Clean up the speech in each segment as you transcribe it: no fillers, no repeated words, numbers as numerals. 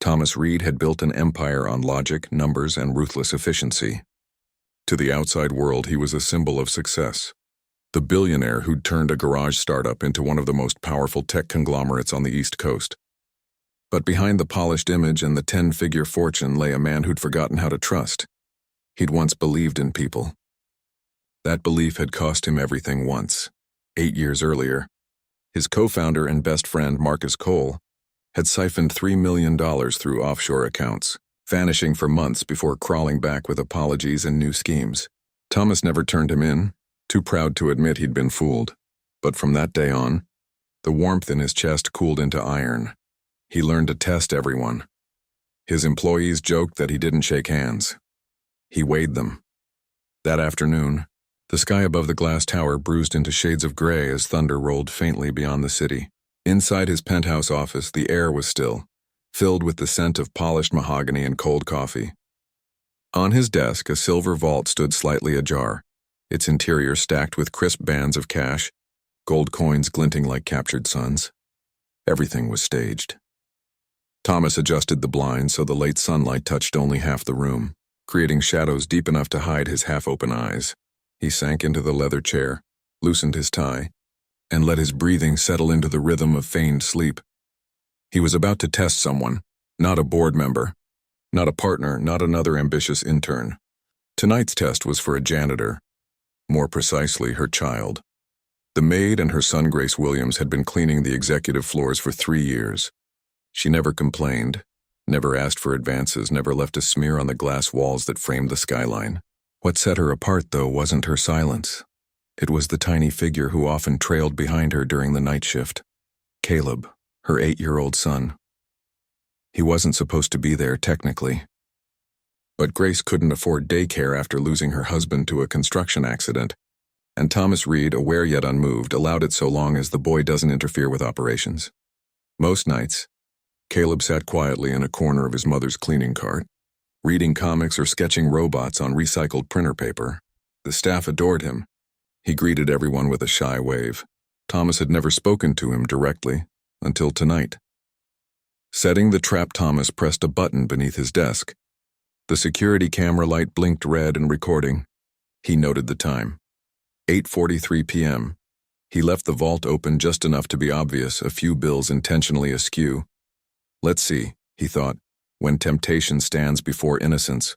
Thomas Reed had built an empire on logic, numbers, and ruthless efficiency. To the outside world, he was a symbol of success. The billionaire who'd turned a garage startup into one of the most powerful tech conglomerates on the East Coast. But behind the polished image and the 10-figure fortune lay a man who'd forgotten how to trust. He'd once believed in people. That belief had cost him everything once. 8 years earlier, his co-founder and best friend, Marcus Cole, had siphoned $3 million through offshore accounts, vanishing for months before crawling back with apologies and new schemes. Thomas never turned him in, too proud to admit he'd been fooled. But from that day on, the warmth in his chest cooled into iron. He learned to test everyone. His employees joked that he didn't shake hands. He weighed them. That afternoon, the sky above the glass tower bruised into shades of gray as thunder rolled faintly beyond the city. Inside his penthouse office, the air was still, filled with the scent of polished mahogany and cold coffee. On his desk, a silver vault stood slightly ajar, its interior stacked with crisp bands of cash, gold coins glinting like captured suns. Everything was staged. Thomas adjusted the blinds so the late sunlight touched only half the room, creating shadows deep enough to hide his half-open eyes. He sank into the leather chair, loosened his tie, and let his breathing settle into the rhythm of feigned sleep. He was about to test someone, not a board member, not a partner, not another ambitious intern. Tonight's test was for a janitor, more precisely, her child. The maid and her son Grace Williams had been cleaning the executive floors for 3 years. She never complained, never asked for advances, never left a smear on the glass walls that framed the skyline. What set her apart, though, wasn't her silence. It was the tiny figure who often trailed behind her during the night shift. Caleb, her 8-year-old son. He wasn't supposed to be there, technically. But Grace couldn't afford daycare after losing her husband to a construction accident, and Thomas Reed, aware yet unmoved, allowed it so long as the boy doesn't interfere with operations. Most nights, Caleb sat quietly in a corner of his mother's cleaning cart, reading comics or sketching robots on recycled printer paper. The staff adored him. He greeted everyone with a shy wave. Thomas had never spoken to him directly, until tonight. Setting the trap, Thomas pressed a button beneath his desk. The security camera light blinked red and recording. He noted the time. 8:43 p.m. He left the vault open just enough to be obvious, a few bills intentionally askew. Let's see, he thought, when temptation stands before innocence.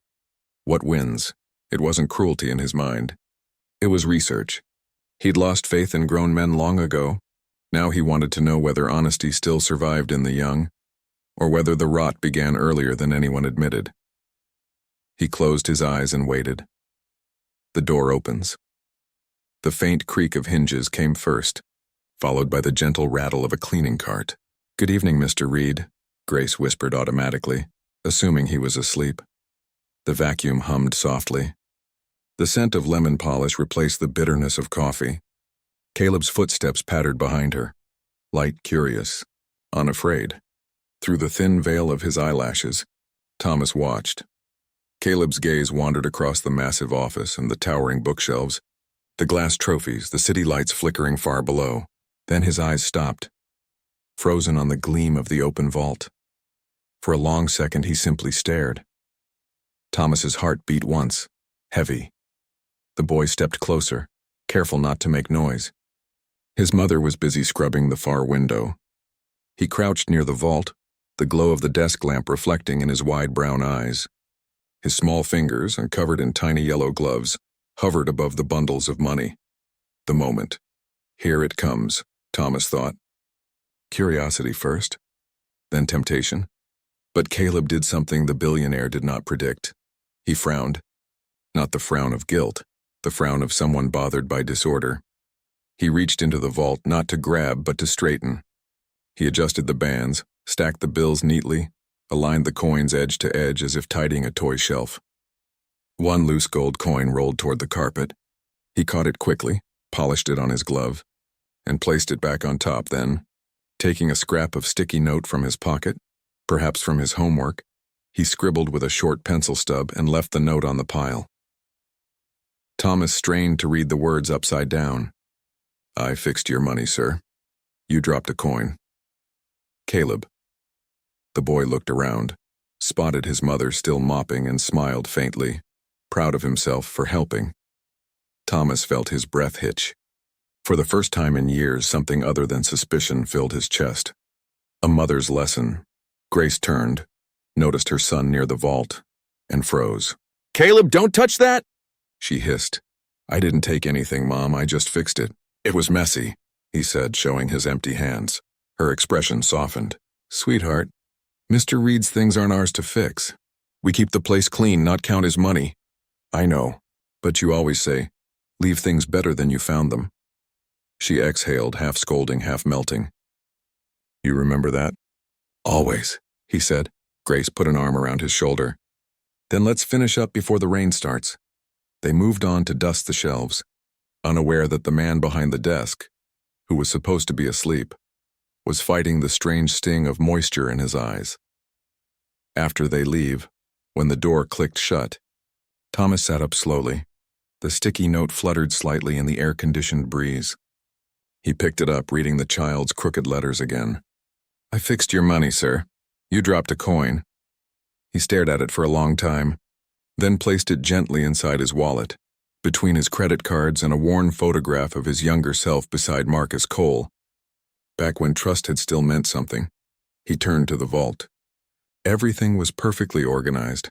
What wins? It wasn't cruelty in his mind. It was research. He'd lost faith in grown men long ago. Now he wanted to know whether honesty still survived in the young, or whether the rot began earlier than anyone admitted. He closed his eyes and waited. The door opens. The faint creak of hinges came first, followed by the gentle rattle of a cleaning cart. "Good evening, Mr. Reed," Grace whispered automatically, assuming he was asleep. The vacuum hummed softly. The scent of lemon polish replaced the bitterness of coffee. Caleb's footsteps pattered behind her, light, curious, unafraid. Through the thin veil of his eyelashes, Thomas watched. Caleb's gaze wandered across the massive office and the towering bookshelves, the glass trophies, the city lights flickering far below. Then his eyes stopped, frozen on the gleam of the open vault. For a long second, he simply stared. Thomas's heart beat once, heavy. The boy stepped closer, careful not to make noise. His mother was busy scrubbing the far window. He crouched near the vault, the glow of the desk lamp reflecting in his wide brown eyes. His small fingers, covered in tiny yellow gloves, hovered above the bundles of money. The moment. Here it comes, Thomas thought. Curiosity first, then temptation. But Caleb did something the billionaire did not predict. He frowned. Not the frown of guilt, the frown of someone bothered by disorder. He reached into the vault not to grab but to straighten. He adjusted the bands, stacked the bills neatly, aligned the coins edge to edge as if tidying a toy shelf. One loose gold coin rolled toward the carpet. He caught it quickly, polished it on his glove, and placed it back on top. Then, taking a scrap of sticky note from his pocket, perhaps from his homework, he scribbled with a short pencil stub and left the note on the pile. Thomas strained to read the words upside down. "I fixed your money, sir. You dropped a coin. Caleb." The boy looked around, spotted his mother still mopping, and smiled faintly, proud of himself for helping. Thomas felt his breath hitch. For the first time in years, something other than suspicion filled his chest. A mother's lesson. Grace turned, noticed her son near the vault, and froze. "Caleb, don't touch that!" she hissed. "I didn't take anything, Mom. I just fixed it. It was messy," he said, showing his empty hands. Her expression softened. "Sweetheart, Mr. Reed's things aren't ours to fix. We keep the place clean, not count his money." "I know, but you always say, leave things better than you found them." She exhaled, half scolding, half melting. "You remember that?" "Always," he said. Grace put an arm around his shoulder. "Then let's finish up before the rain starts." They moved on to dust the shelves, unaware that the man behind the desk, who was supposed to be asleep, was fighting the strange sting of moisture in his eyes. After they leave, when the door clicked shut, Thomas sat up slowly. The sticky note fluttered slightly in the air-conditioned breeze. He picked it up, reading the child's crooked letters again. "I fixed your money, sir. You dropped a coin." He stared at it for a long time, then placed it gently inside his wallet, between his credit cards and a worn photograph of his younger self beside Marcus Cole. Back when trust had still meant something, he turned to the vault. Everything was perfectly organized.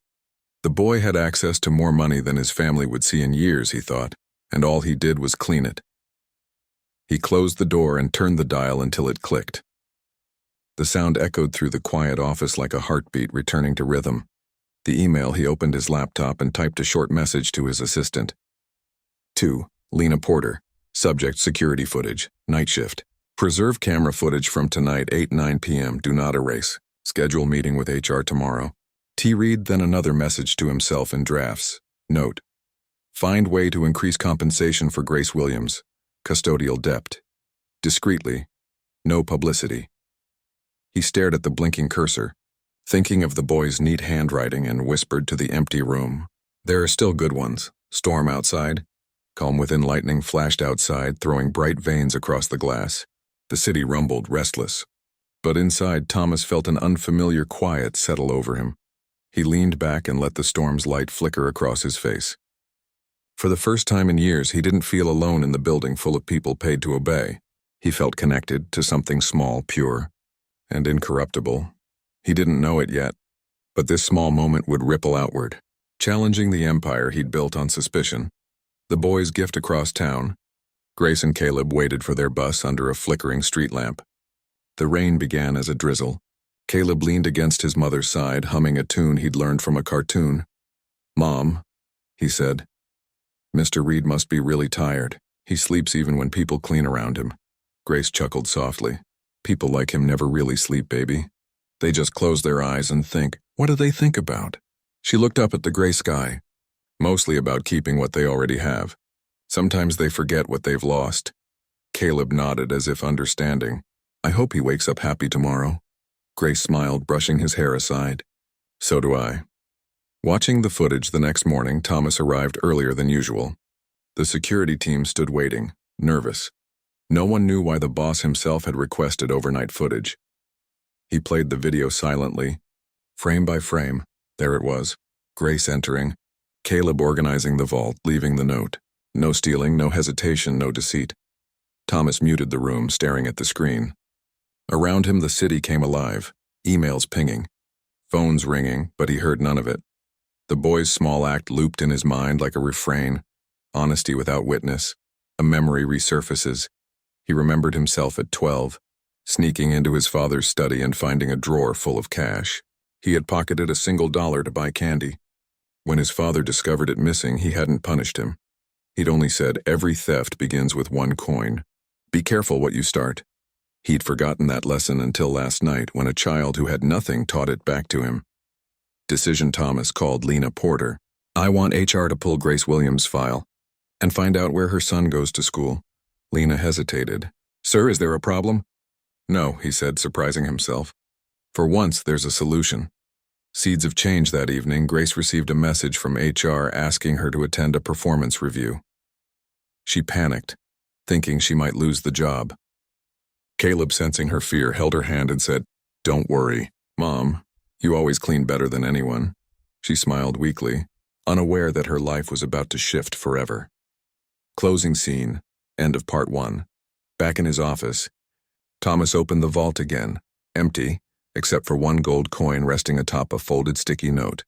The boy had access to more money than his family would see in years, he thought, and all he did was clean it. He closed the door and turned the dial until it clicked. The sound echoed through the quiet office like a heartbeat returning to rhythm. The email, he opened his laptop and typed a short message to his assistant. To Lena Porter. Subject: security footage. Night shift. Preserve camera footage from tonight 8-9 p.m. Do not erase. Schedule meeting with HR tomorrow. T. Reed, then another message to himself in drafts. Note: find way to increase compensation for Grace Williams. Custodial debt. Discreetly. No publicity. He stared at the blinking cursor, thinking of the boy's neat handwriting, and whispered to the empty room. There are still good ones. Storm outside. Calm within. Lightning flashed outside, throwing bright veins across the glass. The city rumbled, restless. But inside, Thomas felt an unfamiliar quiet settle over him. He leaned back and let the storm's light flicker across his face. For the first time in years, he didn't feel alone in the building full of people paid to obey. He felt connected to something small, pure, and incorruptible. He didn't know it yet, but this small moment would ripple outward, challenging the empire he'd built on suspicion. The boy's gift across town. Grace and Caleb waited for their bus under a flickering street lamp. The rain began as a drizzle. Caleb leaned against his mother's side, humming a tune he'd learned from a cartoon. "Mom," he said, "Mr. Reed must be really tired. He sleeps even when people clean around him." Grace chuckled softly. "People like him never really sleep, baby. They just close their eyes and think. What do they think about?" She looked up at the gray sky. Mostly about keeping what they already have. Sometimes they forget what they've lost. Caleb nodded as if understanding. "I hope he wakes up happy tomorrow." Grace smiled, brushing his hair aside. "So do I." Watching the footage the next morning, Thomas arrived earlier than usual. The security team stood waiting, nervous. No one knew why the boss himself had requested overnight footage. He played the video silently. Frame by frame, there it was. Grace entering. Caleb organizing the vault, leaving the note. No stealing, no hesitation, no deceit. Thomas muted the room, staring at the screen. Around him, the city came alive. Emails pinging. Phones ringing, but he heard none of it. The boy's small act looped in his mind like a refrain. Honesty without witness. A memory resurfaces. He remembered himself at 12, sneaking into his father's study and finding a drawer full of cash. He had pocketed a single dollar to buy candy. When his father discovered it missing, he hadn't punished him. He'd only said, "Every theft begins with one coin. Be careful what you start." He'd forgotten that lesson until last night, when a child who had nothing taught it back to him. Decision Thomas called Lena Porter. "I want HR to pull Grace Williams' file and find out where her son goes to school." Lena hesitated. "Sir, is there a problem?" "No," he said, surprising himself. "For once, there's a solution." Seeds of change that evening, Grace received a message from HR asking her to attend a performance review. She panicked, thinking she might lose the job. Caleb, sensing her fear, held her hand and said, "Don't worry. Mom, you always clean better than anyone. She smiled weakly, unaware that her life was about to shift forever. Closing scene, end of part 1. Back in his office, Thomas opened the vault again, empty, except for one gold coin resting atop a folded sticky note.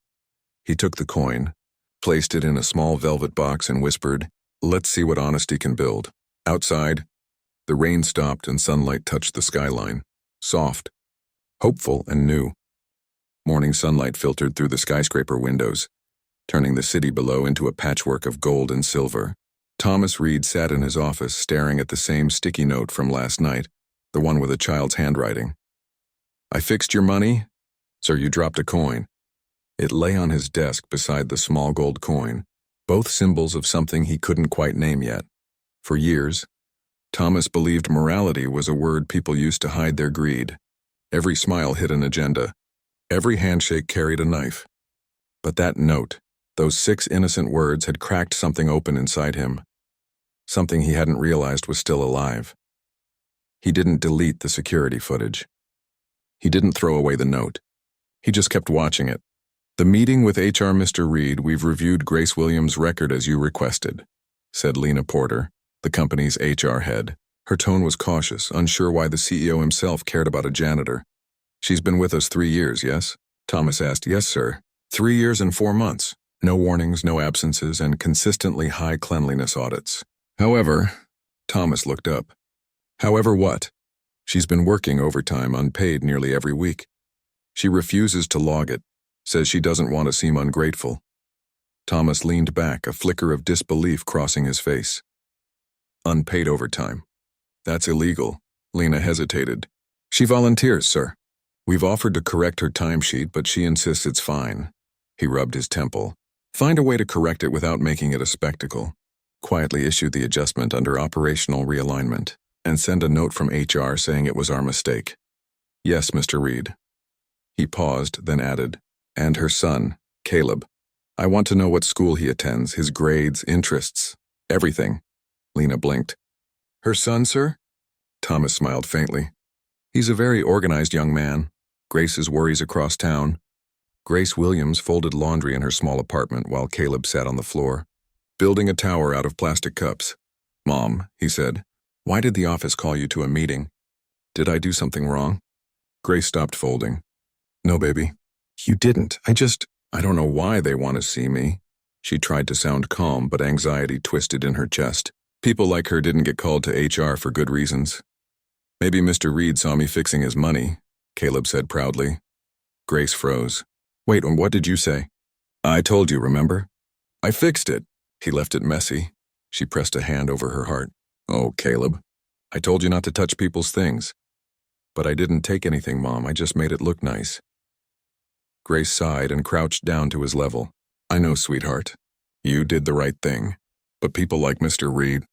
He took the coin, placed it in a small velvet box and whispered, "Let's see what honesty can build." Outside, the rain stopped and sunlight touched the skyline, soft, hopeful and new. Morning sunlight filtered through the skyscraper windows, turning the city below into a patchwork of gold and silver. Thomas Reed sat in his office staring at the same sticky note from last night, the one with a child's handwriting. "I fixed your money? Sir, you dropped a coin." It lay on his desk beside the small gold coin, both symbols of something he couldn't quite name yet. For years, Thomas believed morality was a word people used to hide their greed. Every smile hid an agenda. Every handshake carried a knife. But that note, those 6 innocent words, had cracked something open inside him. Something he hadn't realized was still alive. He didn't delete the security footage. He didn't throw away the note. He just kept watching it. "The meeting with HR, Mr. Reed, we've reviewed Grace Williams' record as you requested," said Lena Porter, the company's HR head. Her tone was cautious, unsure why the CEO himself cared about a janitor. "She's been with us 3 years, yes?" Thomas asked. "Yes, sir. 3 years and 4 months. No warnings, no absences, and consistently high cleanliness audits. However," Thomas looked up. "However what?" "She's been working overtime unpaid nearly every week. She refuses to log it, says she doesn't want to seem ungrateful." Thomas leaned back, a flicker of disbelief crossing his face. "Unpaid overtime. That's illegal." Lena hesitated. "She volunteers, sir. We've offered to correct her timesheet, but she insists it's fine." He rubbed his temple. "Find a way to correct it without making it a spectacle. Quietly issue the adjustment under operational realignment, and send a note from HR saying it was our mistake." "Yes, Mr. Reed." He paused, then added, "And her son, Caleb. I want to know what school he attends, his grades, interests, everything." Lena blinked. "Her son, sir?" Thomas smiled faintly. "He's a very organized young man. Grace's worries across town." Grace Williams folded laundry in her small apartment while Caleb sat on the floor, building a tower out of plastic cups. "Mom," he said, "why did the office call you to a meeting? Did I do something wrong?" Grace stopped folding. "No, baby. You didn't. I don't know why they want to see me." She tried to sound calm, but anxiety twisted in her chest. People like her didn't get called to HR for good reasons. "Maybe Mr. Reed saw me fixing his money," Caleb said proudly. Grace froze. "Wait, what did you say?" "I told you, remember? I fixed it." He left it messy. She pressed a hand over her heart. "Oh, Caleb. I told you not to touch people's things." "But I didn't take anything, Mom. I just made it look nice." Grace sighed and crouched down to his level. "I know, sweetheart. You did the right thing. But people like Mr. Reed,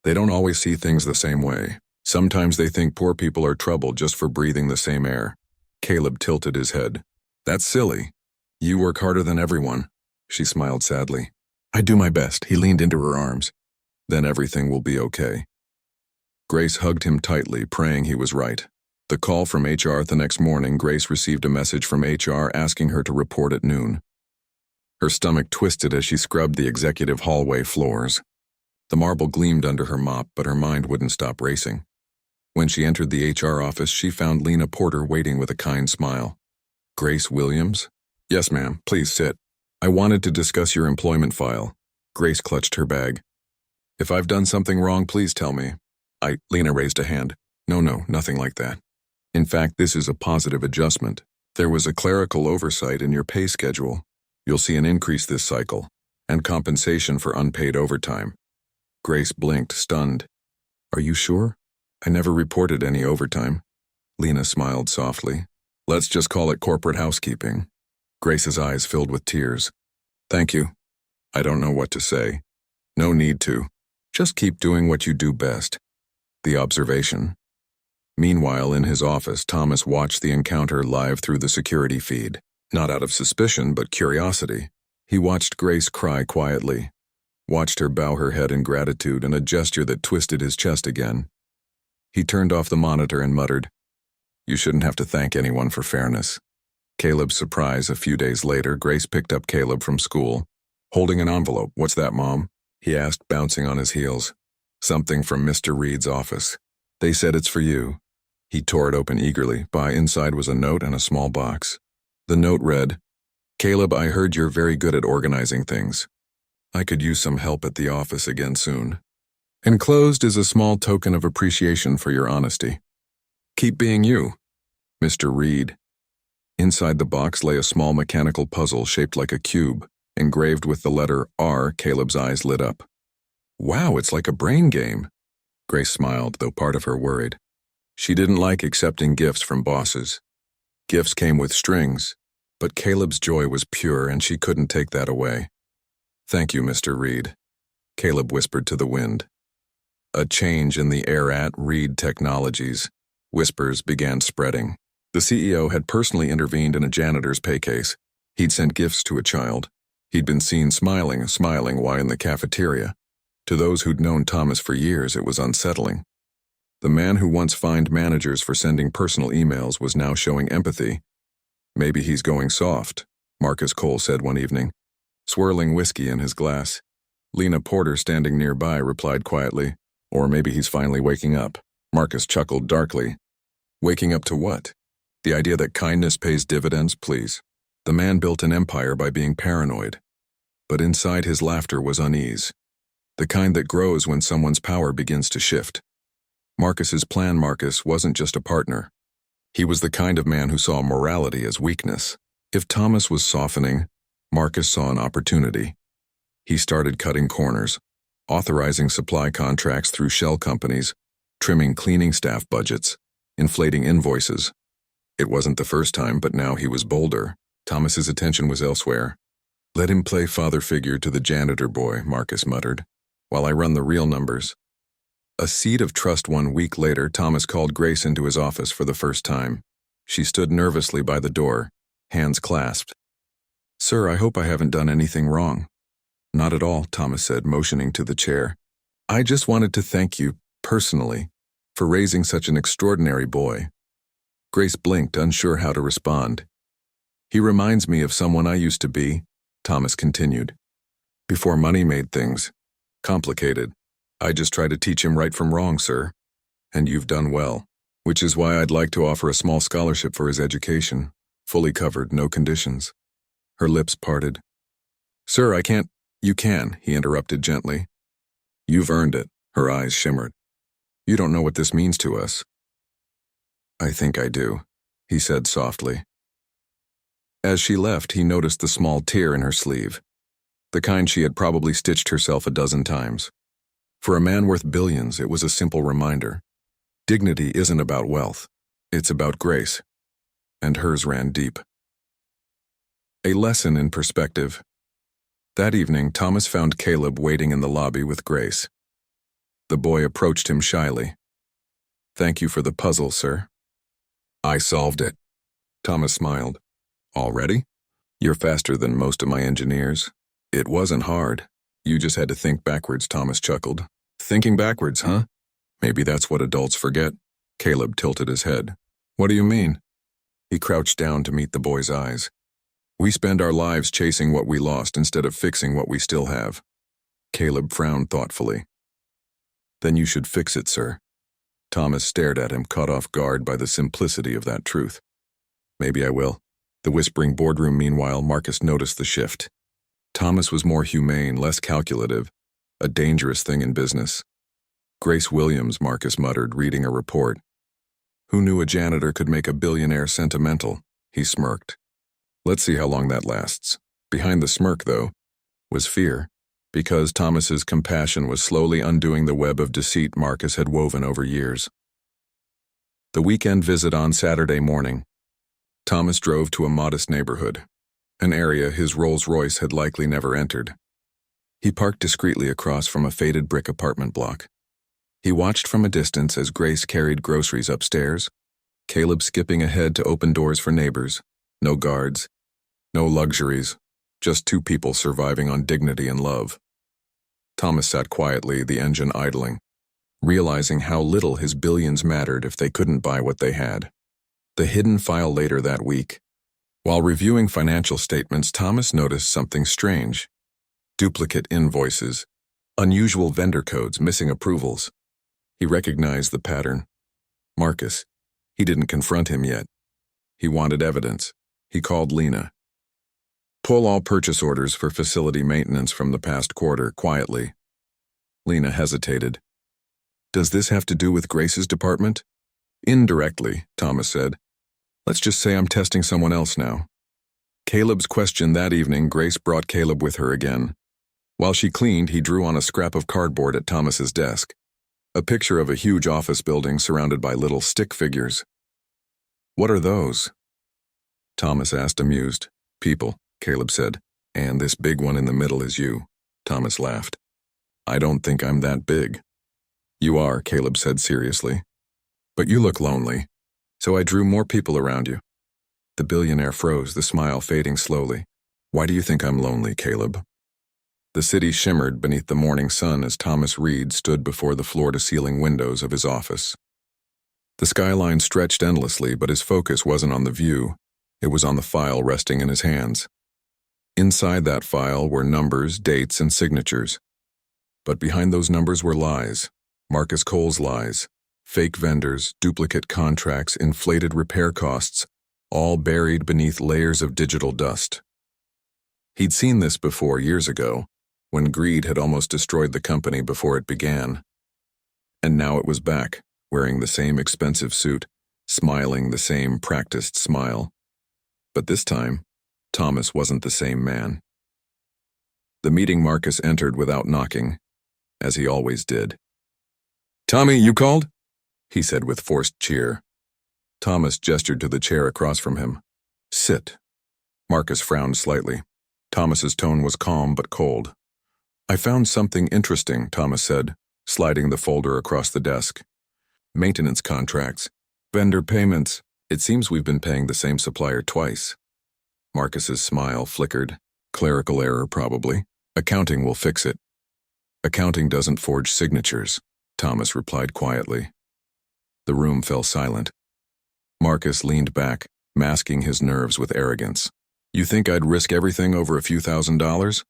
they don't always see things the same way. Sometimes they think poor people are trouble just for breathing the same air." Caleb tilted his head. "That's silly. You work harder than everyone." She smiled sadly. "I do my best." He leaned into her arms. "Then everything will be okay." Grace hugged him tightly, praying he was right. The call from HR the next morning, Grace received a message from HR asking her to report at noon. Her stomach twisted as she scrubbed the executive hallway floors. The marble gleamed under her mop, but her mind wouldn't stop racing. When she entered the HR office, she found Lena Porter waiting with a kind smile. "Grace Williams?" "Yes, ma'am. Please sit." "I wanted to discuss your employment file." Grace clutched her bag. "If I've done something wrong, please tell me." Lena raised a hand. No, nothing like that. In fact, this is a positive adjustment. There was a clerical oversight in your pay schedule. You'll see an increase this cycle, and compensation for unpaid overtime." Grace blinked, stunned. "Are you sure? I never reported any overtime." Lena smiled softly. "Let's just call it corporate housekeeping." Grace's eyes filled with tears. "Thank you. I don't know what to say. No need to. Just keep doing what you do best." The observation. Meanwhile, in his office, Thomas watched the encounter live through the security feed. Not out of suspicion, but curiosity. He watched Grace cry quietly, watched her bow her head in gratitude in a gesture that twisted his chest again. He turned off the monitor and muttered, "You shouldn't have to thank anyone for fairness." Caleb's surprise a few days later, Grace picked up Caleb from school, holding an envelope. "What's that, Mom?" he asked, bouncing on his heels. "Something from Mr. Reed's office. They said it's for you." He tore it open eagerly. Inside was a note and a small box. The note read, "Caleb, I heard you're very good at organizing things. I could use some help at the office again soon. Enclosed is a small token of appreciation for your honesty. Keep being you, Mr. Reed." Inside the box lay a small mechanical puzzle shaped like a cube, engraved with the letter R. Caleb's eyes lit up. "Wow, it's like a brain game." Grace smiled, though part of her worried. She didn't like accepting gifts from bosses. Gifts came with strings, but Caleb's joy was pure and she couldn't take that away. "Thank you, Mr. Reed," Caleb whispered to the wind. A change in the air at Reed Technologies. Whispers began spreading. The CEO had personally intervened in a janitor's pay case. He'd sent gifts to a child. He'd been seen smiling while in the cafeteria. To those who'd known Thomas for years, it was unsettling. The man who once fined managers for sending personal emails was now showing empathy. "Maybe he's going soft," Marcus Cole said one evening, swirling whiskey in his glass. Lena Porter, standing nearby, replied quietly, "Or maybe he's finally waking up." Marcus chuckled darkly. "Waking up to what? The idea that kindness pays dividends, please." The man built an empire by being paranoid. But inside his laughter was unease. The kind that grows when someone's power begins to shift. Marcus's plan. Marcus wasn't just a partner. He was the kind of man who saw morality as weakness. If Thomas was softening, Marcus saw an opportunity. He started cutting corners, authorizing supply contracts through shell companies, trimming cleaning staff budgets, inflating invoices. It wasn't the first time, but now he was bolder. Thomas's attention was elsewhere. "Let him play father figure to the janitor boy," Marcus muttered, "while I run the real numbers." A seed of trust. 1 week later, Thomas called Grace into his office for the first time. She stood nervously by the door, hands clasped. "Sir, I hope I haven't done anything wrong." "Not at all," Thomas said, motioning to the chair. "I just wanted to thank you, personally, for raising such an extraordinary boy." Grace blinked, unsure how to respond. "He reminds me of someone I used to be," Thomas continued. "Before money made things complicated. I just try to teach him right from wrong, sir. And you've done well, which is why I'd like to offer a small scholarship for his education, fully covered, no conditions." Her lips parted. "Sir, I can't." "You can," he interrupted gently. "You've earned it." Her eyes shimmered. "You don't know what this means to us." "I think I do," he said softly. As she left, he noticed the small tear in her sleeve, the kind she had probably stitched herself a dozen times. For a man worth billions, it was a simple reminder. Dignity isn't about wealth. It's about grace. And hers ran deep. A lesson in perspective. That evening, Thomas found Caleb waiting in the lobby with Grace. The boy approached him shyly. "Thank you for the puzzle, sir." "I solved it." Thomas smiled. "Already? You're faster than most of my engineers." "It wasn't hard. You just had to think backwards," Thomas chuckled. "Thinking backwards, huh? Maybe that's what adults forget." Caleb tilted his head. "What do you mean?" He crouched down to meet the boy's eyes. "We spend our lives chasing what we lost instead of fixing what we still have." Caleb frowned thoughtfully. "Then you should fix it, sir." Thomas stared at him, caught off guard by the simplicity of that truth. "Maybe I will." The whispering boardroom. Meanwhile, Marcus noticed the shift. Thomas was more humane, less calculative, a dangerous thing in business. "Grace Williams," Marcus muttered, reading a report. "Who knew a janitor could make a billionaire sentimental?" He smirked. "Let's see how long that lasts." Behind the smirk, though, was fear, because Thomas's compassion was slowly undoing the web of deceit Marcus had woven over years. The weekend visit. On Saturday morning, Thomas drove to a modest neighborhood, an area his Rolls-Royce had likely never entered. He parked discreetly across from a faded brick apartment block. He watched from a distance as Grace carried groceries upstairs, Caleb skipping ahead to open doors for neighbors. No guards, no luxuries, just two people surviving on dignity and love. Thomas sat quietly, the engine idling, realizing how little his billions mattered if they couldn't buy what they had. The hidden file. Later that week, While reviewing financial statements, Thomas noticed something strange. Duplicate invoices, unusual vendor codes, missing approvals. He recognized the pattern. Marcus. He didn't confront him yet. He wanted evidence. He called Lena. Pull all purchase orders for facility maintenance from the past quarter, quietly. Lena hesitated. Does this have to do with Grace's department? Indirectly, Thomas said. Let's just say I'm testing someone else now. Caleb's question that evening, Grace brought Caleb with her again. While she cleaned, he drew on a scrap of cardboard at Thomas's desk. A picture of a huge office building surrounded by little stick figures. What are those? Thomas asked, amused. People, Caleb said. And this big one in the middle is you. Thomas laughed. I don't think I'm that big. You are, Caleb said seriously. But you look lonely. So I drew more people around you. The billionaire froze, the smile fading slowly. Why do you think I'm lonely, Caleb? The city shimmered beneath the morning sun as Thomas Reed stood before the floor-to-ceiling windows of his office. The skyline stretched endlessly, but his focus wasn't on the view. It was on the file resting in his hands. Inside that file were numbers, dates, and signatures. But behind those numbers were lies. Marcus Cole's lies. Fake vendors, duplicate contracts, inflated repair costs, all buried beneath layers of digital dust. He'd seen this before years ago, when greed had almost destroyed the company before it began. And now it was back, wearing the same expensive suit, smiling the same practiced smile. But this time, Thomas wasn't the same man. The meeting Marcus entered without knocking, as he always did. Tommy, you called? He said with forced cheer. Thomas gestured to the chair across from him. Sit. Marcus frowned slightly. Thomas's tone was calm but cold. I found something interesting, Thomas said, sliding the folder across the desk. Maintenance contracts, vendor payments. It seems we've been paying the same supplier twice. Marcus's smile flickered. Clerical error, probably. Accounting will fix it. Accounting doesn't forge signatures, Thomas replied quietly. The room fell silent. Marcus leaned back, masking his nerves with arrogance. You think I'd risk everything over a few $1,000s?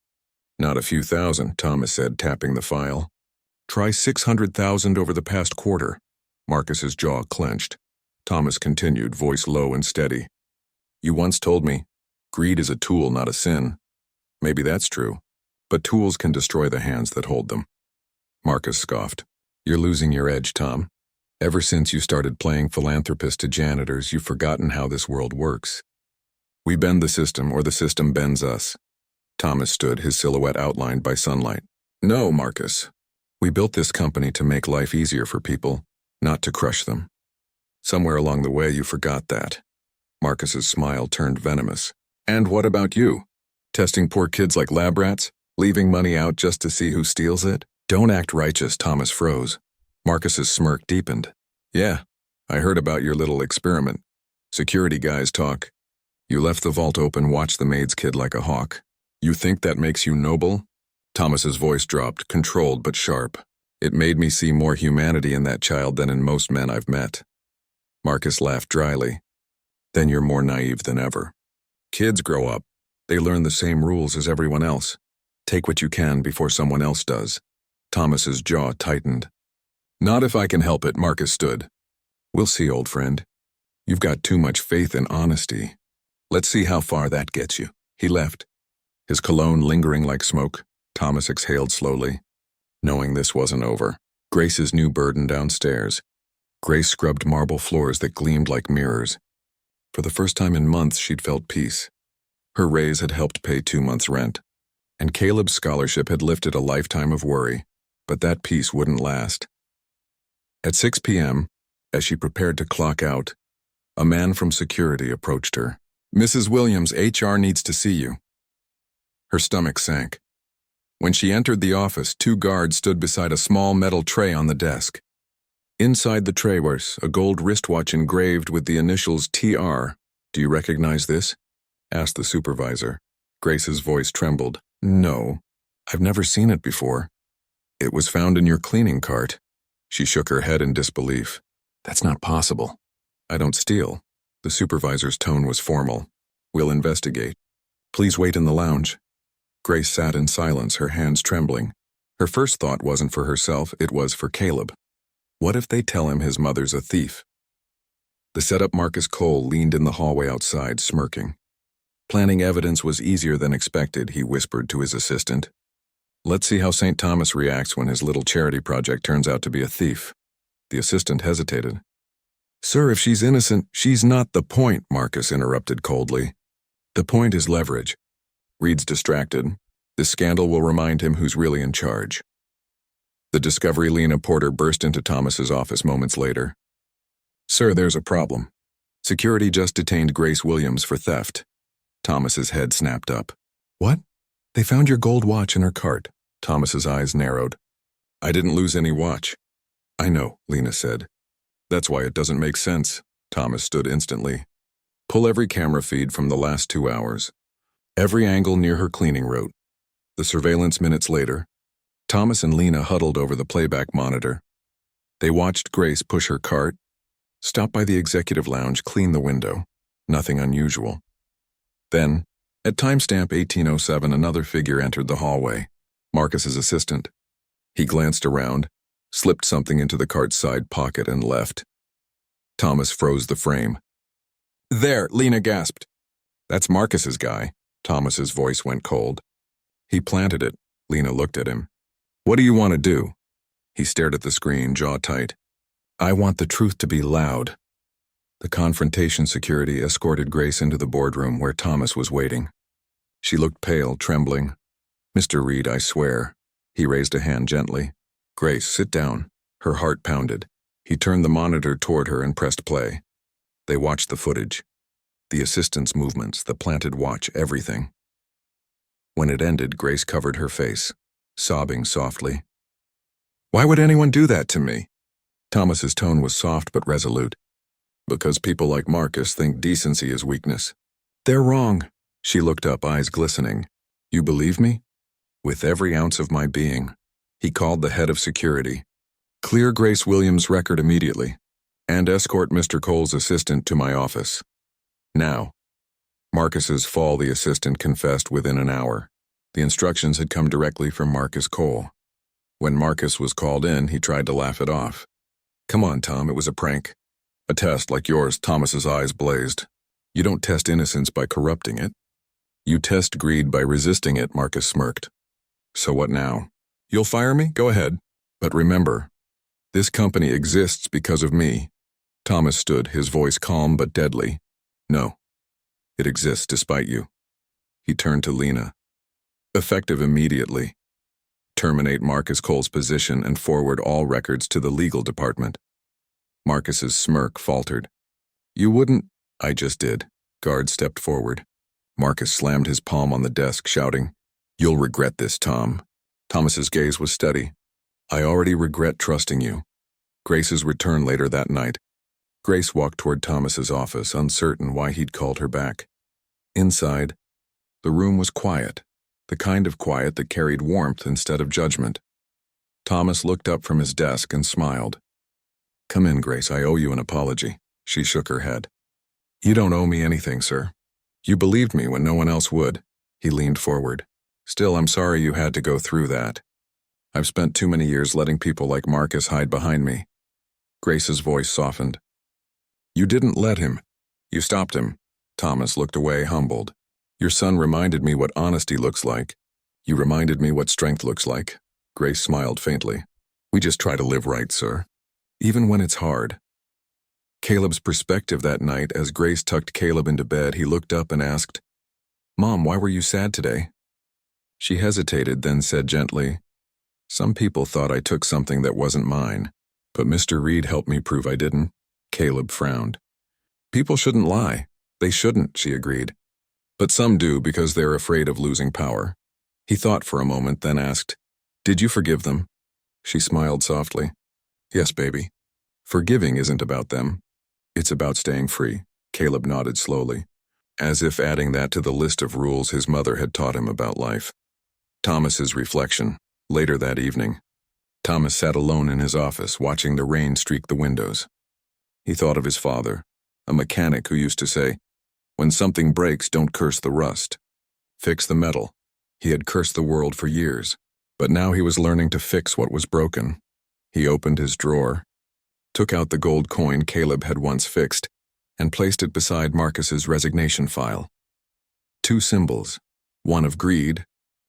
Not a few thousand, Thomas said, tapping the file. Try 600,000 over the past quarter. Marcus's jaw clenched. Thomas continued, voice low and steady. You once told me, greed is a tool, not a sin. Maybe that's true, but tools can destroy the hands that hold them. Marcus scoffed. You're losing your edge, Tom. Ever since you started playing philanthropist to janitors, you've forgotten how this world works. We bend the system, or the system bends us. Thomas stood, his silhouette outlined by sunlight. No, Marcus. We built this company to make life easier for people, not to crush them. Somewhere along the way, you forgot that. Marcus's smile turned venomous. And what about you? Testing poor kids like lab rats? Leaving money out just to see who steals it? Don't act righteous, Thomas froze. Marcus's smirk deepened. Yeah, I heard about your little experiment. Security guys talk. You left the vault open, watched the maid's kid like a hawk. You think that makes you noble? Thomas's voice dropped, controlled but sharp. It made me see more humanity in that child than in most men I've met. Marcus laughed dryly. Then you're more naive than ever. Kids grow up. They learn the same rules as everyone else. Take what you can before someone else does. Thomas's jaw tightened. Not if I can help it, Marcus stood. We'll see, old friend. You've got too much faith and honesty. Let's see how far that gets you. He left. His cologne lingering like smoke, Thomas exhaled slowly. Knowing this wasn't over. Grace's new burden downstairs. Grace scrubbed marble floors that gleamed like mirrors. For the first time in months, she'd felt peace. Her raise had helped pay 2 months' rent. And Caleb's scholarship had lifted a lifetime of worry. But that peace wouldn't last. At 6 p.m., as she prepared to clock out, a man from security approached her. Mrs. Williams, HR needs to see you. Her stomach sank. When she entered the office, 2 guards stood beside a small metal tray on the desk. Inside the tray was a gold wristwatch engraved with the initials TR. Do you recognize this? Asked the supervisor. Grace's voice trembled. No, I've never seen it before. It was found in your cleaning cart. She shook her head in disbelief. That's not possible. I don't steal. The supervisor's tone was formal. We'll investigate. Please wait in the lounge. Grace sat in silence, her hands trembling. Her first thought wasn't for herself, it was for Caleb. What if they tell him his mother's a thief? The setup Marcus Cole leaned in the hallway outside, smirking. Planning evidence was easier than expected, he whispered to his assistant. Let's see how St. Thomas reacts when his little charity project turns out to be a thief. The assistant hesitated. Sir, if she's innocent, she's not the point, Marcus interrupted coldly. The point is leverage. Reed's distracted. This scandal will remind him who's really in charge. The Discovery Lena Porter burst into Thomas's office moments later. Sir, there's a problem. Security just detained Grace Williams for theft. Thomas's head snapped up. What? They found your gold watch in her cart. Thomas's eyes narrowed. I didn't lose any watch. I know, Lena said. That's why it doesn't make sense. Thomas stood instantly. Pull every camera feed from the last 2 hours. Every angle near her cleaning route. The surveillance minutes later. Thomas and Lena huddled over the playback monitor. They watched Grace push her cart, stop by the executive lounge, clean the window. Nothing unusual. Then, at timestamp 1807, another figure entered the hallway. Marcus's assistant. He glanced around, slipped something into the cart's side pocket and left. Thomas froze the frame. There, Lena gasped. That's Marcus's guy. Thomas's voice went cold. He planted it. Lena looked at him. What do you want to do? He stared at the screen, jaw tight. I want the truth to be loud. The confrontation security escorted Grace into the boardroom where Thomas was waiting. She looked pale, trembling. Mr. Reed, I swear. He raised a hand gently. Grace, sit down. Her heart pounded. He turned the monitor toward her and pressed play. They watched the footage. The assistant's movements, the planted watch, everything. When it ended, Grace covered her face, sobbing softly. Why would anyone do that to me? Thomas's tone was soft but resolute. Because people like Marcus think decency is weakness. They're wrong. She looked up, eyes glistening. You believe me? With every ounce of my being. He called the head of security. Clear Grace Williams' record immediately, and escort Mr. Cole's assistant to my office. Now. Marcus's fall, the assistant confessed within an hour. The instructions had come directly from Marcus Cole. When Marcus was called in, he tried to laugh it off. Come on, Tom, it was a prank. A test like yours, Thomas's eyes blazed. You don't test innocence by corrupting it. You test greed by resisting it, Marcus smirked. So what now? You'll fire me? Go ahead. But remember, this company exists because of me. Thomas stood, his voice calm but deadly. No, it exists despite you. He turned to Lena. Effective immediately. Terminate Marcus Cole's position and forward all records to the legal department. Marcus's smirk faltered. You wouldn't... I just did. Guard stepped forward. Marcus slammed his palm on the desk, shouting, You'll regret this, Tom. Thomas's gaze was steady. I already regret trusting you. Grace's return later that night. Grace walked toward Thomas's office, uncertain why he'd called her back. Inside, the room was quiet, the kind of quiet that carried warmth instead of judgment. Thomas looked up from his desk and smiled. Come in, Grace, I owe you an apology. She shook her head. You don't owe me anything, sir. You believed me when no one else would. He leaned forward. Still, I'm sorry you had to go through that. I've spent too many years letting people like Marcus hide behind me. Grace's voice softened. You didn't let him. You stopped him. Thomas looked away, humbled. Your son reminded me what honesty looks like. You reminded me what strength looks like. Grace smiled faintly. We just try to live right, sir. Even when it's hard. Caleb's perspective that night, as Grace tucked Caleb into bed, he looked up and asked, Mom, why were you sad today? She hesitated, then said gently, Some people thought I took something that wasn't mine, but Mr. Reed helped me prove I didn't. Caleb frowned. People shouldn't lie. They shouldn't, she agreed. But some do because they're afraid of losing power. He thought for a moment, then asked, Did you forgive them? She smiled softly. Yes, baby. Forgiving isn't about them. It's about staying free. Caleb nodded slowly, as if adding that to the list of rules his mother had taught him about life. Thomas's reflection. Later that evening, Thomas sat alone in his office, watching the rain streak the windows. He thought of his father, a mechanic who used to say, When something breaks, don't curse the rust. Fix the metal. He had cursed the world for years, but now he was learning to fix what was broken. He opened his drawer, took out the gold coin Caleb had once fixed, and placed it beside Marcus's resignation file. Two symbols, one of greed,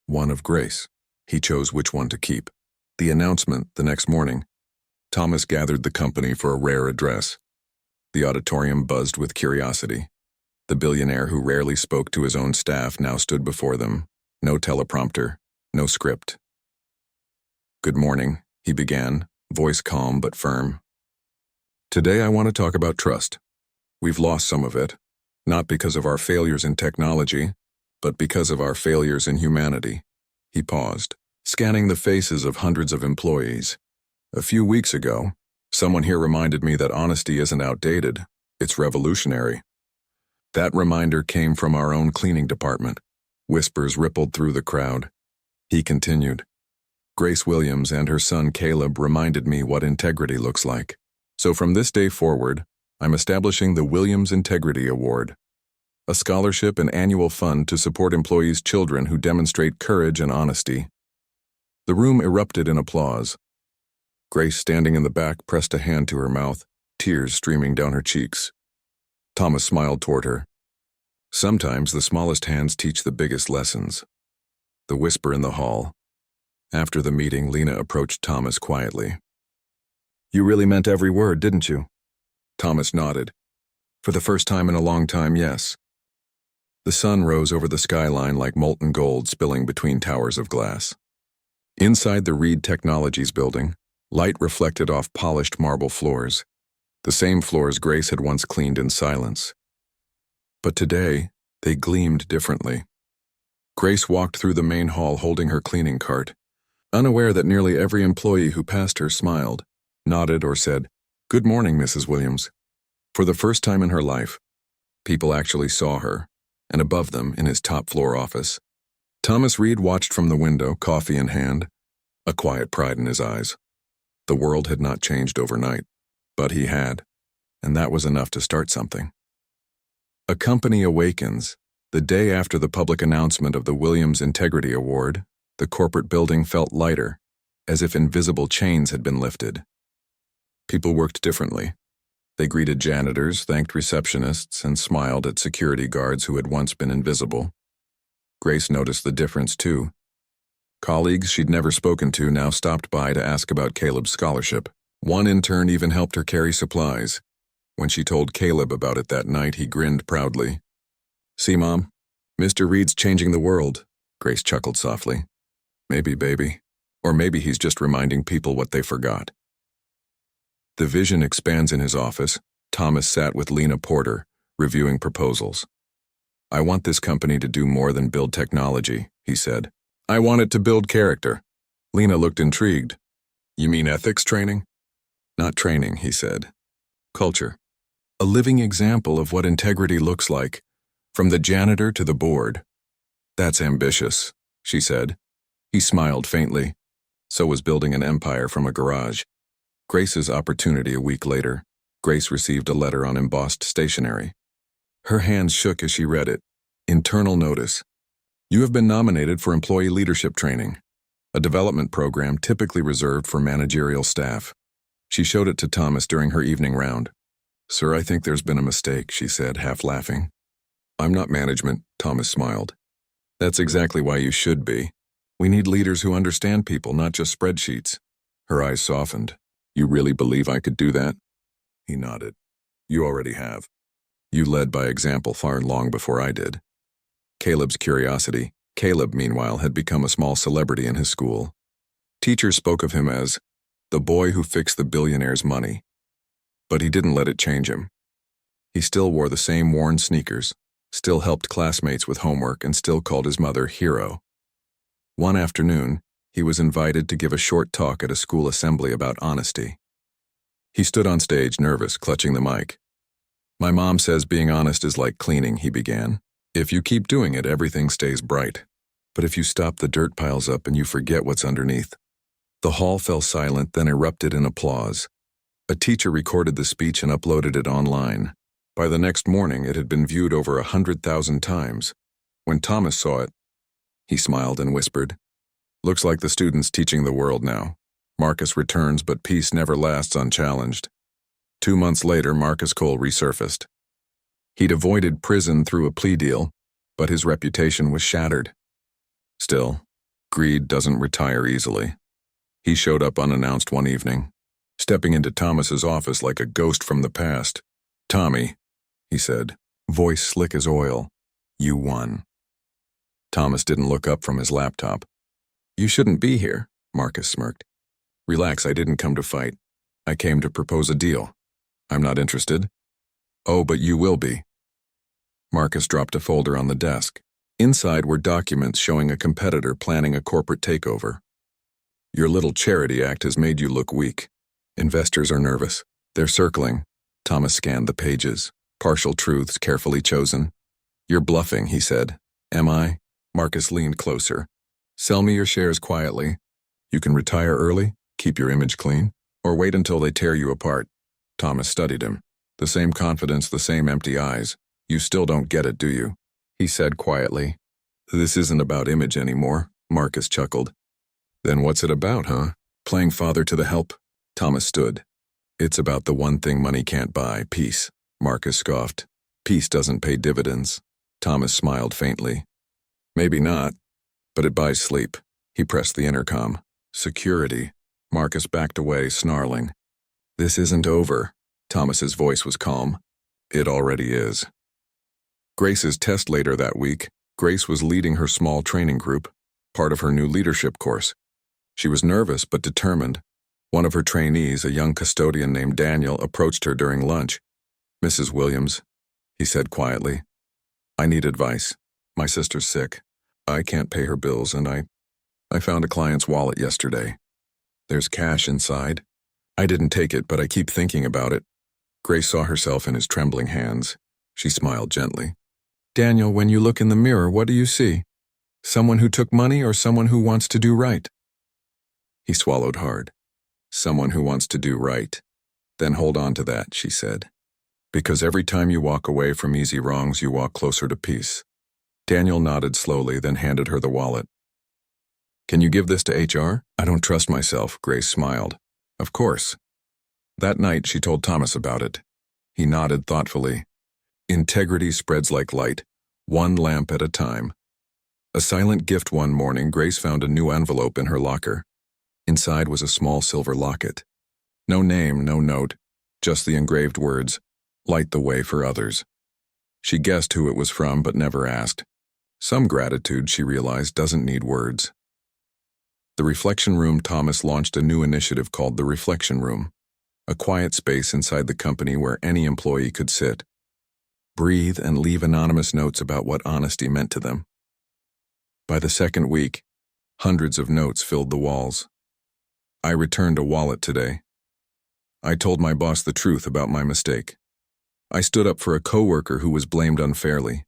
one of grace. He chose which one to keep. The announcement the next morning. Thomas gathered the company for a rare address. The auditorium buzzed with curiosity. The billionaire who rarely spoke to his own staff now stood before them. No teleprompter, no script. "Good morning," he began, voice calm but firm. "Today I want to talk about trust. We've lost some of it, not because of our failures in technology, but because of our failures in humanity." He paused, scanning the faces of hundreds of employees. "A few weeks ago, someone here reminded me that honesty isn't outdated, it's revolutionary." That reminder came from our own cleaning department. Whispers rippled through the crowd. He continued. "Grace Williams and her son Caleb reminded me what integrity looks like. So from this day forward, I'm establishing the Williams Integrity Award, a scholarship and annual fund to support employees' children who demonstrate courage and honesty." The room erupted in applause. Grace, standing in the back, pressed a hand to her mouth, tears streaming down her cheeks. Thomas smiled toward her. Sometimes the smallest hands teach the biggest lessons. The whisper in the hall. After the meeting, Lena approached Thomas quietly. "You really meant every word, didn't you?" Thomas nodded. "For the first time in a long time, yes." The sun rose over the skyline like molten gold spilling between towers of glass. Inside the Reed Technologies building, light reflected off polished marble floors, the same floors Grace had once cleaned in silence. But today, they gleamed differently. Grace walked through the main hall holding her cleaning cart, unaware that nearly every employee who passed her smiled, nodded, or said, "Good morning, Mrs. Williams." For the first time in her life, people actually saw her, and above them, in his top-floor office, Thomas Reed watched from the window, coffee in hand, a quiet pride in his eyes. The world had not changed overnight, but he had, and that was enough to start something. A company awakens. The day after the public announcement of the Williams Integrity Award, the corporate building felt lighter, as if invisible chains had been lifted. People worked differently. They greeted janitors, thanked receptionists, and smiled at security guards who had once been invisible. Grace noticed the difference, too. Colleagues she'd never spoken to now stopped by to ask about Caleb's scholarship. One intern even helped her carry supplies. When she told Caleb about it that night, he grinned proudly. "See, Mom, Mr. Reed's changing the world," Grace chuckled softly. "Maybe, baby. Or maybe he's just reminding people what they forgot." The vision expands in his office. Thomas sat with Lena Porter, reviewing proposals. "I want this company to do more than build technology," he said. "I want it to build character." Lena looked intrigued. "You mean ethics training?" "Not training," he said. "Culture. A living example of what integrity looks like, from the janitor to the board." "That's ambitious," she said. He smiled faintly. So was building an empire from a garage. Grace's opportunity a week later. Grace received a letter on embossed stationery. Her hands shook as she read it. Internal notice. "You have been nominated for employee leadership training, a development program typically reserved for managerial staff." She showed it to Thomas during her evening round. "Sir, I think there's been a mistake," she said, half laughing. "I'm not management," Thomas smiled. "That's exactly why you should be. We need leaders who understand people, not just spreadsheets." Her eyes softened. "You really believe I could do that?" He nodded. "You already have. You led by example far long before I did." Caleb's curiosity. Caleb, meanwhile, had become a small celebrity in his school. Teachers spoke of him as the boy who fixed the billionaire's money. But he didn't let it change him. He still wore the same worn sneakers, still helped classmates with homework, and still called his mother Hero. One afternoon, he was invited to give a short talk at a school assembly about honesty. He stood on stage, nervous, clutching the mic. "My mom says being honest is like cleaning," he began. "If you keep doing it, everything stays bright. But if you stop, the dirt piles up and you forget what's underneath." The hall fell silent, then erupted in applause. A teacher recorded the speech and uploaded it online. By the next morning, it had been viewed over 100,000 times. When Thomas saw it, he smiled and whispered, "Looks like the student's teaching the world now. Marcus returns, but peace never lasts unchallenged." 2 months later, Marcus Cole resurfaced. He'd avoided prison through a plea deal, but his reputation was shattered. Still, greed doesn't retire easily. He showed up unannounced one evening, stepping into Thomas's office like a ghost from the past. "Tommy," he said, voice slick as oil, "you won." Thomas didn't look up from his laptop. "You shouldn't be here," Marcus smirked. "Relax, I didn't come to fight. I came to propose a deal. I'm not interested." "Oh, but you will be." Marcus dropped a folder on the desk. Inside were documents showing a competitor planning a corporate takeover. "Your little charity act has made you look weak. Investors are nervous. They're circling." Thomas scanned the pages, partial truths carefully chosen. "You're bluffing," he said. "Am I?" Marcus leaned closer. "Sell me your shares quietly. You can retire early, keep your image clean, or wait until they tear you apart." Thomas studied him. The same confidence, the same empty eyes. "You still don't get it, do you?" he said quietly. "This isn't about image anymore," Marcus chuckled. "Then what's it about, huh? Playing father to the help?" Thomas stood. "It's about the one thing money can't buy, peace," Marcus scoffed. "Peace doesn't pay dividends." Thomas smiled faintly. "Maybe not, but it buys sleep." He pressed the intercom. "Security." Marcus backed away, snarling. "This isn't over." Thomas's voice was calm. "It already is." Grace's test later that week. Grace was leading her small training group, part of her new leadership course. She was nervous but determined. One of her trainees, a young custodian named Daniel, approached her during lunch. "Mrs. Williams," he said quietly, "I need advice. My sister's sick. I can't pay her bills, and I found a client's wallet yesterday. There's cash inside. I didn't take it, but I keep thinking about it." Grace saw herself in his trembling hands. She smiled gently. "Daniel, when you look in the mirror, what do you see? Someone who took money or someone who wants to do right?" He swallowed hard. "Someone who wants to do right." "Then hold on to that," she said. "Because every time you walk away from easy wrongs, you walk closer to peace." Daniel nodded slowly, then handed her the wallet. "Can you give this to HR? I don't trust myself," Grace smiled. "Of course." That night, she told Thomas about it. He nodded thoughtfully. Integrity spreads like light, one lamp at a time. A silent gift one morning, Grace found a new envelope in her locker. Inside was a small silver locket. No name, no note, just the engraved words, "Light the way for others." She guessed who it was from, but never asked. Some gratitude, she realized, doesn't need words. The Reflection Room. Thomas launched a new initiative called the Reflection Room, a quiet space inside the company where any employee could sit, breathe, and leave anonymous notes about what honesty meant to them. By the second week, hundreds of notes filled the walls. "I returned a wallet today. I told my boss the truth about my mistake. I stood up for a coworker who was blamed unfairly.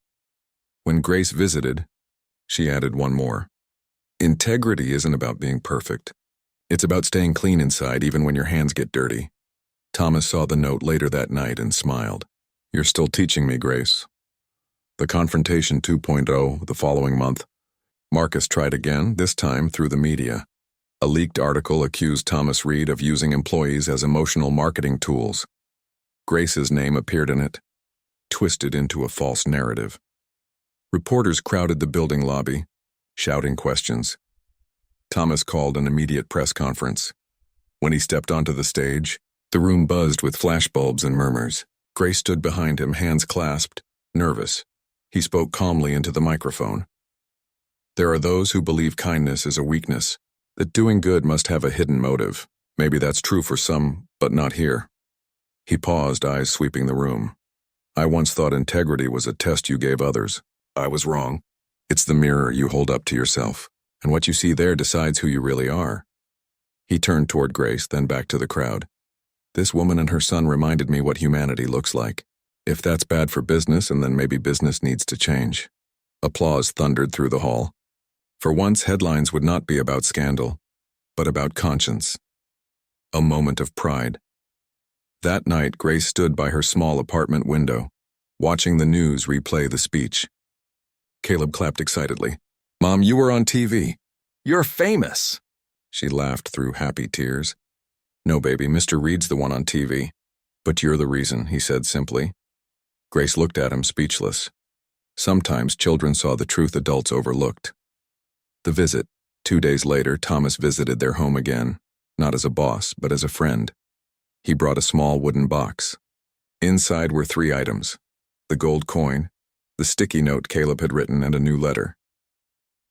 When Grace visited, she added one more. Integrity isn't about being perfect. It's about staying clean inside even when your hands get dirty." Thomas saw the note later that night and smiled. "You're still teaching me, Grace." The Confrontation 2.0 the following month. Marcus tried again, this time through the media. A leaked article accused Thomas Reed of using employees as emotional marketing tools. Grace's name appeared in it, twisted into a false narrative. Reporters crowded the building lobby, shouting questions. Thomas called an immediate press conference. When he stepped onto the stage, the room buzzed with flashbulbs and murmurs. Grace stood behind him, hands clasped, nervous. He spoke calmly into the microphone. "There are those who believe kindness is a weakness, that doing good must have a hidden motive. Maybe that's true for some, but not here." He paused, eyes sweeping the room. "I once thought integrity was a test you gave others. I was wrong. It's the mirror you hold up to yourself, and what you see there decides who you really are." He turned toward Grace, then back to the crowd. "This woman and her son reminded me what humanity looks like. If that's bad for business, and then maybe business needs to change." Applause thundered through the hall. For once, headlines would not be about scandal, but about conscience. A moment of pride. That night, Grace stood by her small apartment window, watching the news replay the speech. Caleb clapped excitedly. "Mom, you were on TV. You're famous." She laughed through happy tears. "No, baby, Mr. Reed's the one on TV. But you're the reason," he said simply. Grace looked at him speechless. Sometimes children saw the truth adults overlooked. The visit. 2 days later, Thomas visited their home again, not as a boss, but as a friend. He brought a small wooden box. Inside were 3 items: the gold coin, the sticky note Caleb had written, and a new letter.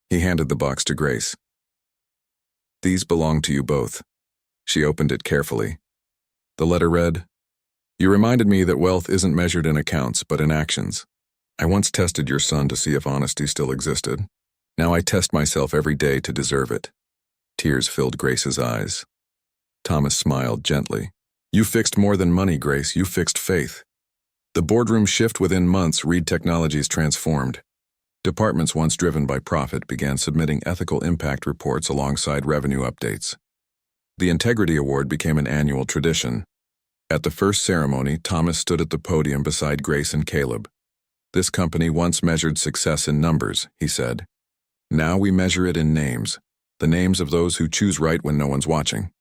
He handed the box to Grace. "These belong to you both." She opened it carefully. The letter read, "You reminded me that wealth isn't measured in accounts, but in actions. I once tested your son to see if honesty still existed. Now I test myself every day to deserve it." Tears filled Grace's eyes. Thomas smiled gently. "You fixed more than money, Grace. You fixed faith." The boardroom shift within months. Reed Technologies transformed. Departments once driven by profit began submitting ethical impact reports alongside revenue updates. The Integrity Award became an annual tradition. At the first ceremony, Thomas stood at the podium beside Grace and Caleb. "This company once measured success in numbers," he said. "Now we measure it in names, the names of those who choose right when no one's watching."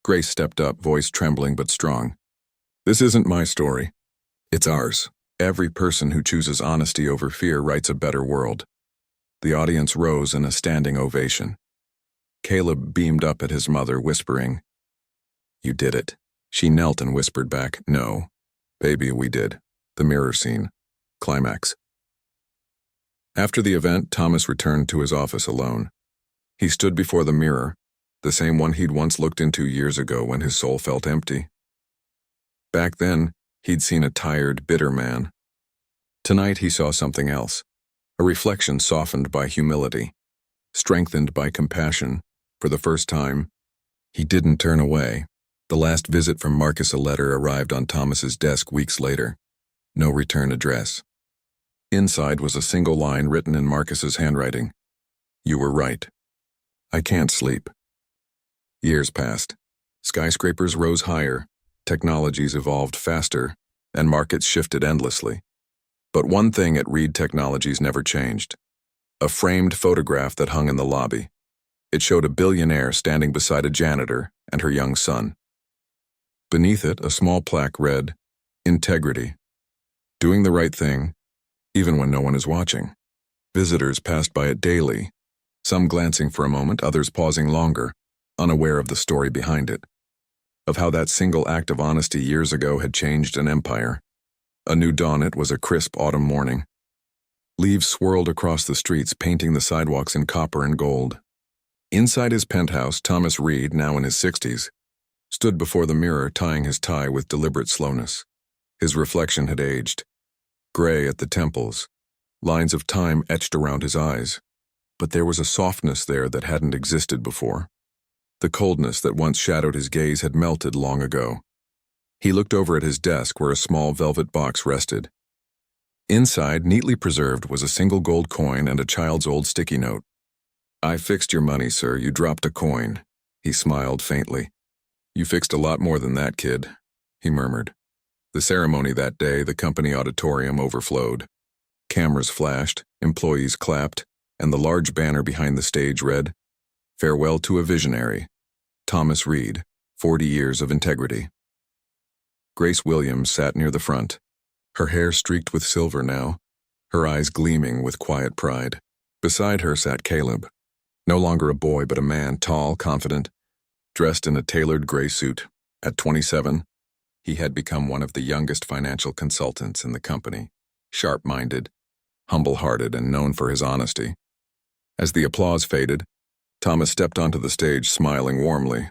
Grace stepped up, voice trembling but strong. "This isn't my story. It's ours. Every person who chooses honesty over fear writes a better world." The audience rose in a standing ovation. Caleb beamed up at his mother, whispering, "You did it." She knelt and whispered back, "No, baby, we did." The mirror scene. Climax. After the event, Thomas returned to his office alone. He stood before the mirror, the same one he'd once looked into years ago when his soul felt empty. Back then, he'd seen a tired, bitter man. Tonight he saw something else, a reflection softened by humility, strengthened by compassion. For the first time, he didn't turn away. The last visit from Marcus, a letter, arrived on Thomas's desk weeks later. No return address. Inside was a single line written in Marcus's handwriting. "You were right. I can't sleep." Years passed. Skyscrapers rose higher, technologies evolved faster, and markets shifted endlessly. But one thing at Reed Technologies never changed: a framed photograph that hung in the lobby. It showed a billionaire standing beside a janitor and her young son. Beneath it, a small plaque read, "Integrity. Doing the right thing, even when no one is watching." Visitors passed by it daily, some glancing for a moment, others pausing longer, unaware of the story behind it, of how that single act of honesty years ago had changed an empire. A new dawn. It was a crisp autumn morning. Leaves swirled across the streets, painting the sidewalks in copper and gold. Inside his penthouse, Thomas Reed, now in his 60s, stood before the mirror, tying his tie with deliberate slowness. His reflection had aged. Gray at the temples, lines of time etched around his eyes. But there was a softness there that hadn't existed before. The coldness that once shadowed his gaze had melted long ago. He looked over at his desk where a small velvet box rested. Inside, neatly preserved, was a single gold coin and a child's old sticky note. "I fixed your money, sir. You dropped a coin." He smiled faintly. "You fixed a lot more than that, kid," he murmured. The ceremony that day, the company auditorium, overflowed. Cameras flashed, employees clapped, and the large banner behind the stage read, "Farewell to a visionary. Thomas Reed, 40 years of integrity." Grace Williams sat near the front, her hair streaked with silver now, her eyes gleaming with quiet pride. Beside her sat Caleb, no longer a boy but a man, tall, confident, dressed in a tailored gray suit. At 27, he had become one of the youngest financial consultants in the company, sharp-minded, humble-hearted, and known for his honesty. As the applause faded, Thomas stepped onto the stage, smiling warmly.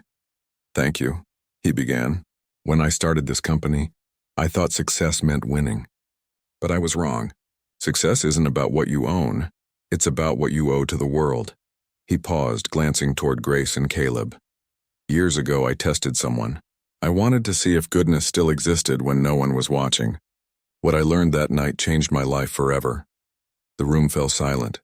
"Thank you," he began. "When I started this company, I thought success meant winning. But I was wrong. Success isn't about what you own. It's about what you owe to the world." He paused, glancing toward Grace and Caleb. "Years ago, I tested someone. I wanted to see if goodness still existed when no one was watching. What I learned that night changed my life forever." The room fell silent.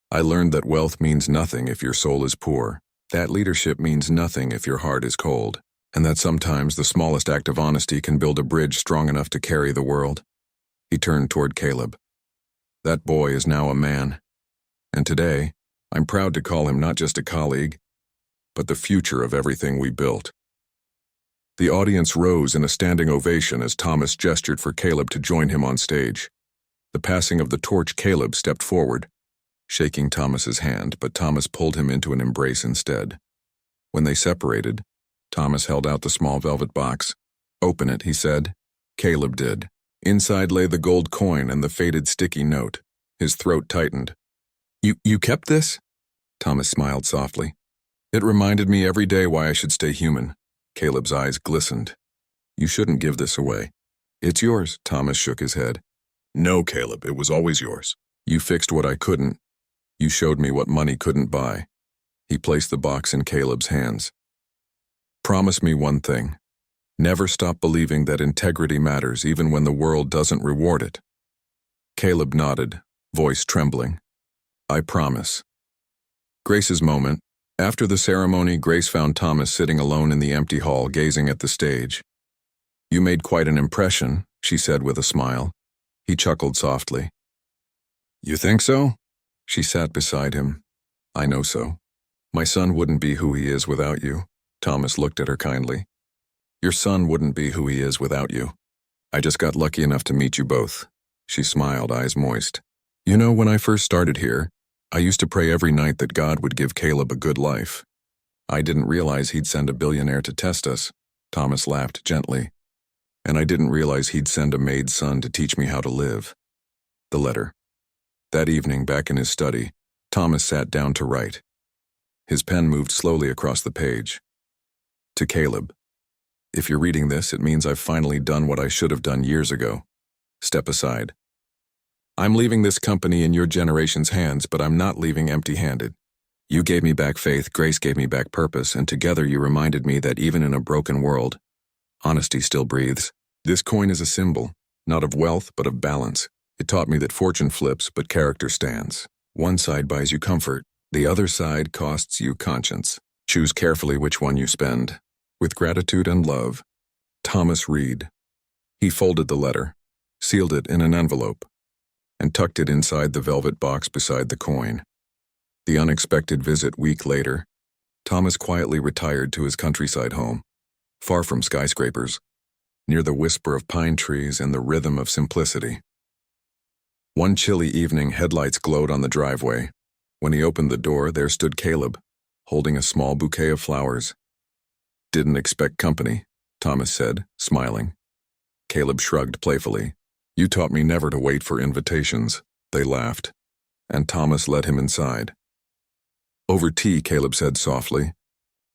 "I learned that wealth means nothing if your soul is poor, that leadership means nothing if your heart is cold, and that sometimes the smallest act of honesty can build a bridge strong enough to carry the world." He turned toward Caleb. That boy is now a man. And today, I'm proud to call him not just a colleague, but the future of everything we built. The audience rose in a standing ovation as Thomas gestured for Caleb to join him on stage. The passing of the torch, Caleb stepped forward, shaking Thomas's hand, but Thomas pulled him into an embrace instead. When they separated, Thomas held out the small velvet box. "Open it," he said. Caleb did. Inside lay the gold coin and the faded sticky note. His throat tightened. You kept this?" Thomas smiled softly. "It reminded me every day why I should stay human." Caleb's eyes glistened. "You shouldn't give this away." "It's yours," Thomas shook his head. "No, Caleb, it was always yours. You fixed what I couldn't. You showed me what money couldn't buy." He placed the box in Caleb's hands. "Promise me one thing. Never stop believing that integrity matters even when the world doesn't reward it." Caleb nodded, voice trembling. "I promise." Grace's moment. After the ceremony, Grace found Thomas sitting alone in the empty hall, gazing at the stage. "You made quite an impression," she said with a smile. He chuckled softly. "You think so?" She sat beside him. "I know so. My son wouldn't be who he is without you." Thomas looked at her kindly. "Your son wouldn't be who he is without you. I just got lucky enough to meet you both." She smiled, eyes moist. "You know, when I first started here, I used to pray every night that God would give Caleb a good life. I didn't realize he'd send a billionaire to test us." Thomas laughed gently. "And I didn't realize he'd send a Maid son to teach me how to live." The letter. That evening, back in his study, Thomas sat down to write. His pen moved slowly across the page. To Caleb. "If you're reading this, it means I've finally done what I should have done years ago. Step aside. I'm leaving this company in your generation's hands, but I'm not leaving empty-handed. You gave me back faith, Grace gave me back purpose, and together you reminded me that even in a broken world, honesty still breathes. This coin is a symbol, not of wealth, but of balance. It taught me that fortune flips, but character stands. One side buys you comfort, the other side costs you conscience. Choose carefully which one you spend. With gratitude and love, Thomas Reed." He folded the letter, sealed it in an envelope, and tucked it inside the velvet box beside the coin. The unexpected visit week later, Thomas quietly retired to his countryside home, far from skyscrapers, near the whisper of pine trees and the rhythm of simplicity. One chilly evening, headlights glowed on the driveway. When he opened the door, there stood Caleb, holding a small bouquet of flowers. "Didn't expect company," Thomas said, smiling. Caleb shrugged playfully. "You taught me never to wait for invitations." They laughed, and Thomas led him inside. Over tea, Caleb said softly,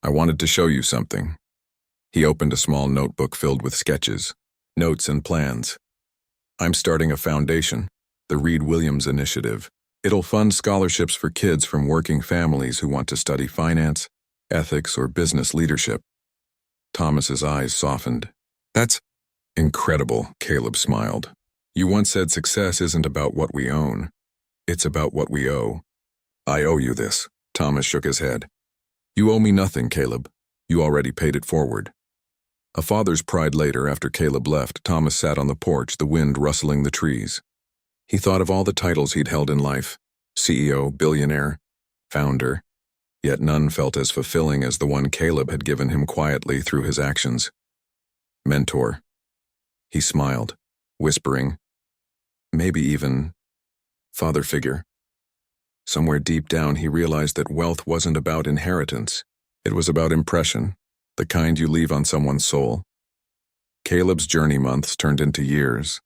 "I wanted to show you something." He opened a small notebook filled with sketches, notes and plans. "I'm starting a foundation, the Reed Williams Initiative. It'll fund scholarships for kids from working families who want to study finance, ethics, or business leadership." Thomas's eyes softened. "That's incredible," Caleb smiled. "You once said success isn't about what we own. It's about what we owe." "I owe you this." Thomas shook his head. "You owe me nothing, Caleb. You already paid it forward." A father's pride later, after Caleb left, Thomas sat on the porch, the wind rustling the trees. He thought of all the titles he'd held in life: CEO, billionaire, founder, yet none felt as fulfilling as the one Caleb had given him quietly through his actions. Mentor. He smiled, whispering, maybe even father figure. Somewhere deep down he realized that wealth wasn't about inheritance. It was about impression, the kind you leave on someone's soul. Caleb's journey months turned into years.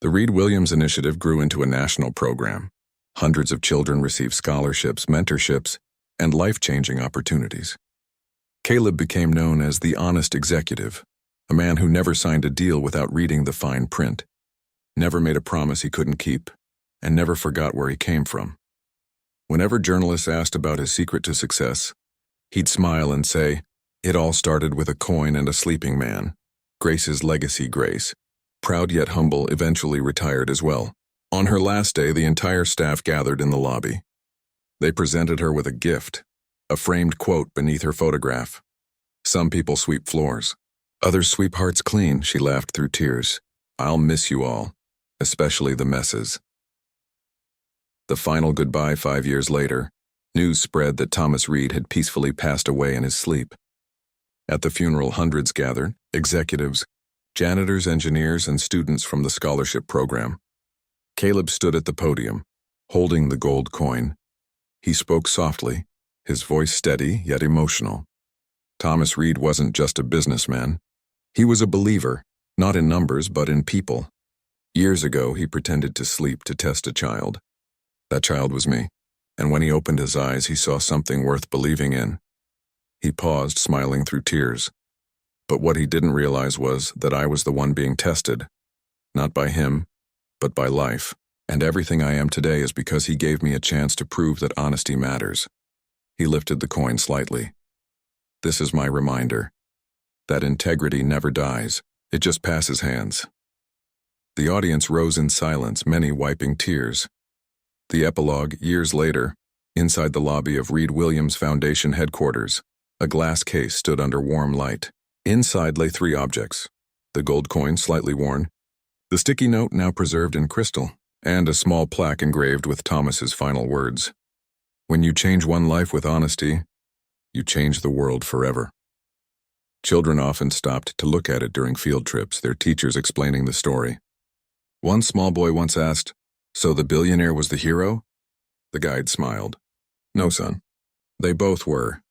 The Reed Williams Initiative grew into a national program. Hundreds of children received scholarships, mentorships, and life-changing opportunities. Caleb became known as the honest executive, a man who never signed a deal without reading the fine print, never made a promise he couldn't keep, and never forgot where he came from. Whenever journalists asked about his secret to success, he'd smile and say, "It all started with a coin and a sleeping man. Grace's legacy, Grace." Proud yet humble, eventually retired as well. On her last day, the entire staff gathered in the lobby. They presented her with a gift, a framed quote beneath her photograph. "Some people sweep floors. Others sweep hearts clean," she laughed through tears. "I'll miss you all, especially the messes. The final goodbye 5 years later, news spread that Thomas Reed had peacefully passed away in his sleep. At the funeral, hundreds gathered, executives, janitors, engineers, and students from the scholarship program. Caleb stood at the podium, holding the gold coin. He spoke softly, his voice steady yet emotional. Thomas Reed wasn't just a businessman. He was a believer, not in numbers but in people. Years ago, he pretended to sleep to test a child. That child was me, and when he opened his eyes, he saw something worth believing in. He paused, smiling through tears. But what he didn't realize was that I was the one being tested, not by him, but by life, and everything I am today is because he gave me a chance to prove that honesty matters. He lifted the coin slightly. This is my reminder that integrity never dies, it just passes hands. The audience rose in silence, many wiping tears. The epilogue, years later, inside the lobby of Reed Williams Foundation headquarters, a glass case stood under warm light. Inside lay 3 objects: the gold coin, slightly worn, the sticky note now preserved in crystal, and a small plaque engraved with Thomas's final words. When you change one life with honesty, you change the world forever. Children often stopped to look at it during field trips, their teachers explaining the story. One small boy once asked, "So the billionaire was the hero?" The guide smiled. "No, son. They both were,